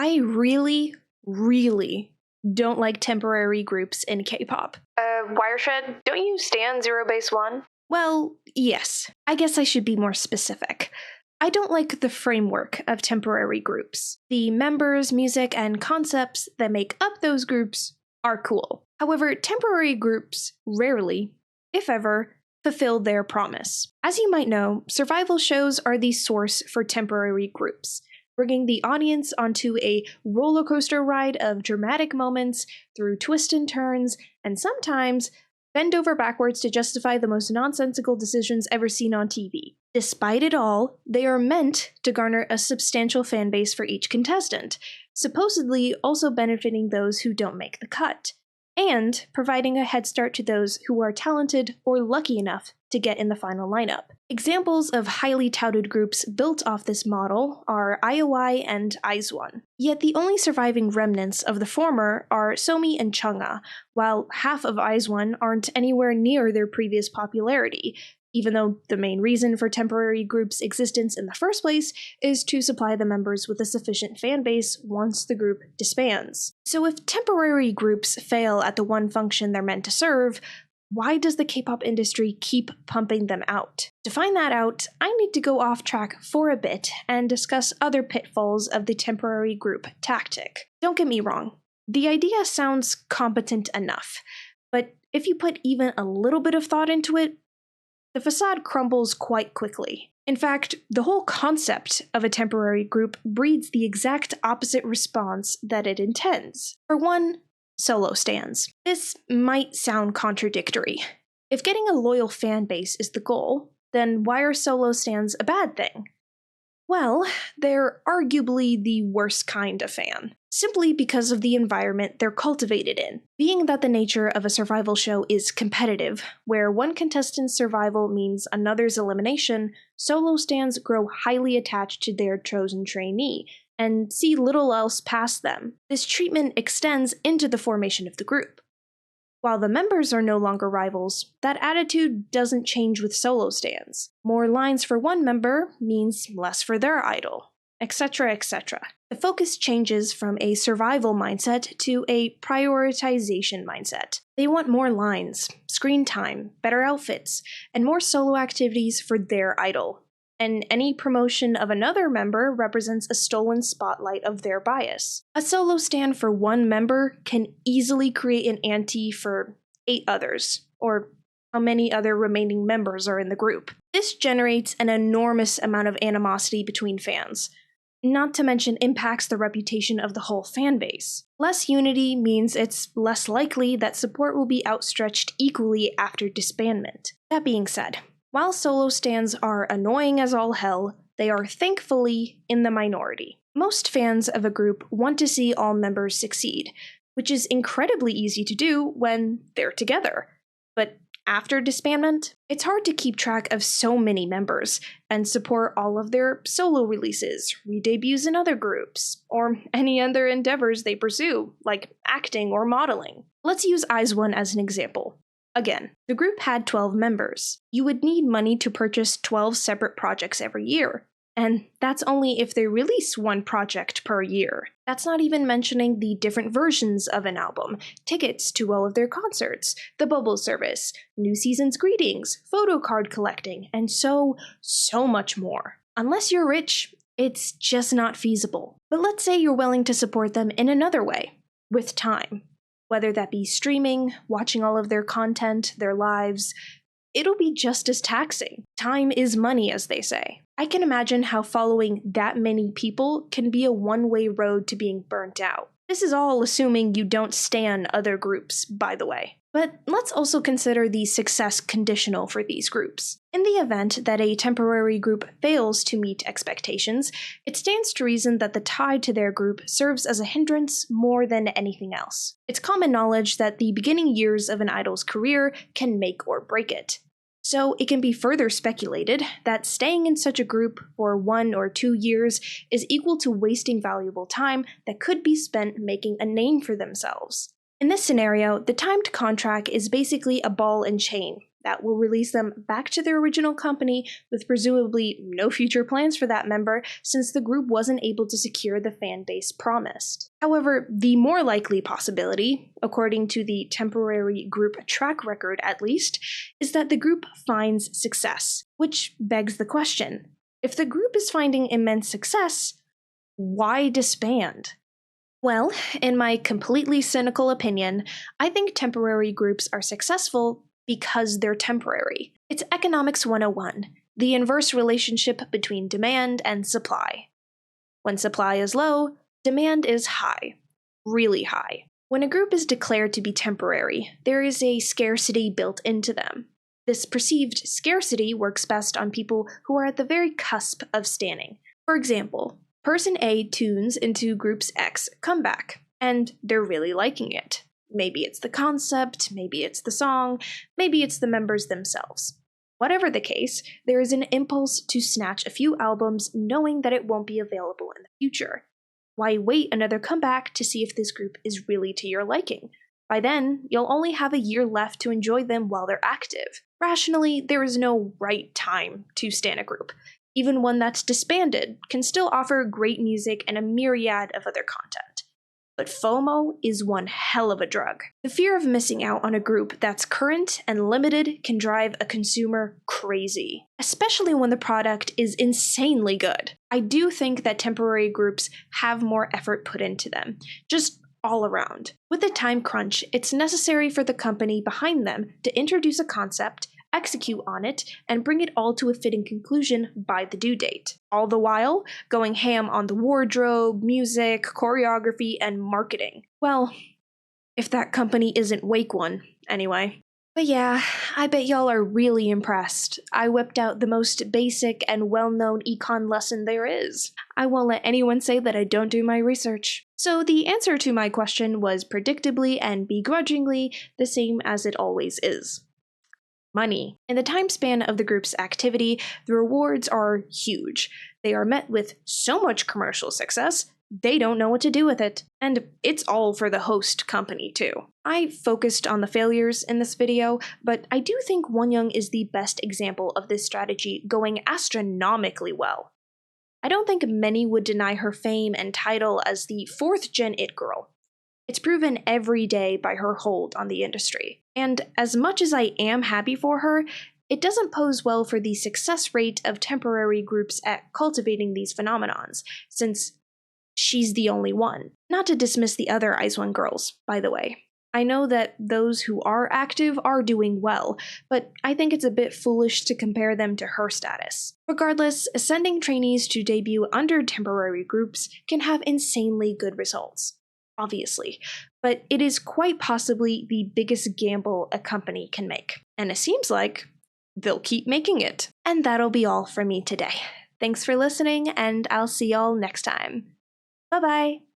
I really, really don't like temporary groups in K-pop. Wireshred, don't you stan Zerobaseone? Well, yes. I guess I should be more specific. I don't like the framework of temporary groups. The members, music, and concepts that make up those groups are cool. However, temporary groups rarely, if ever, fulfill their promise. As you might know, survival shows are the source for temporary groups, bringing the audience onto a roller coaster ride of dramatic moments through twists and turns, and sometimes bend over backwards to justify the most nonsensical decisions ever seen on TV. Despite it all, they are meant to garner a substantial fan base for each contestant, supposedly also benefiting those who don't make the cut, and providing a head start to those who are talented or lucky enough to get in the final lineup. Examples of highly touted groups built off this model are IOI and Aespa. Yet the only surviving remnants of the former are Somi and Chungha, while half of Aespa aren't anywhere near their previous popularity, even though the main reason for temporary groups' existence in the first place is to supply the members with a sufficient fan base once the group disbands. So if temporary groups fail at the one function they're meant to serve, why does the K-pop industry keep pumping them out? To find that out, I need to go off track for a bit and discuss other pitfalls of the temporary group tactic. Don't get me wrong, the idea sounds competent enough, but if you put even a little bit of thought into it, the facade crumbles quite quickly. In fact, the whole concept of a temporary group breeds the exact opposite response that it intends. For one, solo stans. This might sound contradictory. If getting a loyal fan base is the goal, then why are solo stans a bad thing? Well, they're arguably the worst kind of fan, simply because of the environment they're cultivated in. Being that the nature of a survival show is competitive, where one contestant's survival means another's elimination, solo stans grow highly attached to their chosen trainee, and see little else past them. This treatment extends into the formation of the group. While the members are no longer rivals, that attitude doesn't change with solo stans. More lines for one member means less for their idol, etc., etc. The focus changes from a survival mindset to a prioritization mindset. They want more lines, screen time, better outfits, and more solo activities for their idol. And any promotion of another member represents a stolen spotlight of their bias. A solo stan for one member can easily create an ante for 8 others, or how many other remaining members are in the group. This generates an enormous amount of animosity between fans, not to mention impacts the reputation of the whole fan base. Less unity means it's less likely that support will be outstretched equally after disbandment. That being said, while solo stans are annoying as all hell, they are thankfully in the minority. Most fans of a group want to see all members succeed, which is incredibly easy to do when they're together. But after disbandment, it's hard to keep track of so many members and support all of their solo releases, re-debuts in other groups, or any other endeavors they pursue, like acting or modeling. Let's use Aespa as an example. Again, the group had 12 members. You would need money to purchase 12 separate projects every year, and that's only if they release one project per year. That's not even mentioning the different versions of an album, tickets to all of their concerts, the bubble service, new season's greetings, photo card collecting, and so much more. Unless you're rich, it's just not feasible. But let's say you're willing to support them in another way, with time. Whether that be streaming, watching all of their content, their lives, it'll be just as taxing. Time is money, as they say. I can imagine how following that many people can be a one-way road to being burnt out. This is all assuming you don't stan other groups, by the way. But let's also consider the success conditional for these groups. In the event that a temporary group fails to meet expectations, it stands to reason that the tie to their group serves as a hindrance more than anything else. It's common knowledge that the beginning years of an idol's career can make or break it. So it can be further speculated that staying in such a group for 1 or 2 years is equal to wasting valuable time that could be spent making a name for themselves. In this scenario, the timed contract is basically a ball and chain, That will release them back to their original company with presumably no future plans for that member since the group wasn't able to secure the fan base promised. However, the more likely possibility, according to the temporary group track record at least, is that the group finds success, which begs the question, if the group is finding immense success, why disband? Well, in my completely cynical opinion, I think temporary groups are successful because they're temporary. It's Economics 101, the inverse relationship between demand and supply. When supply is low, demand is high, really high. When a group is declared to be temporary, there is a scarcity built into them. This perceived scarcity works best on people who are at the very cusp of standing. For example, Person A tunes into Group's X comeback, and they're really liking it. Maybe it's the concept, maybe it's the song, maybe it's the members themselves. Whatever the case, there is an impulse to snatch a few albums knowing that it won't be available in the future. Why wait another comeback to see if this group is really to your liking? By then, you'll only have a year left to enjoy them while they're active. Rationally, there is no right time to stan a group. Even one that's disbanded can still offer great music and a myriad of other content. But FOMO is one hell of a drug. The fear of missing out on a group that's current and limited can drive a consumer crazy, especially when the product is insanely good. I do think that temporary groups have more effort put into them, just all around. With a time crunch, it's necessary for the company behind them to introduce a concept, execute on it, and bring it all to a fitting conclusion by the due date. All the while, going ham on the wardrobe, music, choreography, and marketing. Well, if that company isn't Wake One, anyway. But yeah, I bet y'all are really impressed. I whipped out the most basic and well-known econ lesson there is. I won't let anyone say that I don't do my research. So the answer to my question was predictably and begrudgingly the same as it always is. Money. In the time span of the group's activity, the rewards are huge. They are met with so much commercial success, they don't know what to do with it. And it's all for the host company, too. I focused on the failures in this video, but I do think Wonyoung is the best example of this strategy going astronomically well. I don't think many would deny her fame and title as the 4th gen it girl. It's proven every day by her hold on the industry. And as much as I am happy for her, it doesn't pose well for the success rate of temporary groups at cultivating these phenomenons, since she's the only one. Not to dismiss the other IZ*ONE girls, by the way. I know that those who are active are doing well, but I think it's a bit foolish to compare them to her status. Regardless, sending trainees to debut under temporary groups can have insanely good results. Obviously, but it is quite possibly the biggest gamble a company can make. And it seems like they'll keep making it. And that'll be all for me today. Thanks for listening, and I'll see y'all next time. Bye-bye!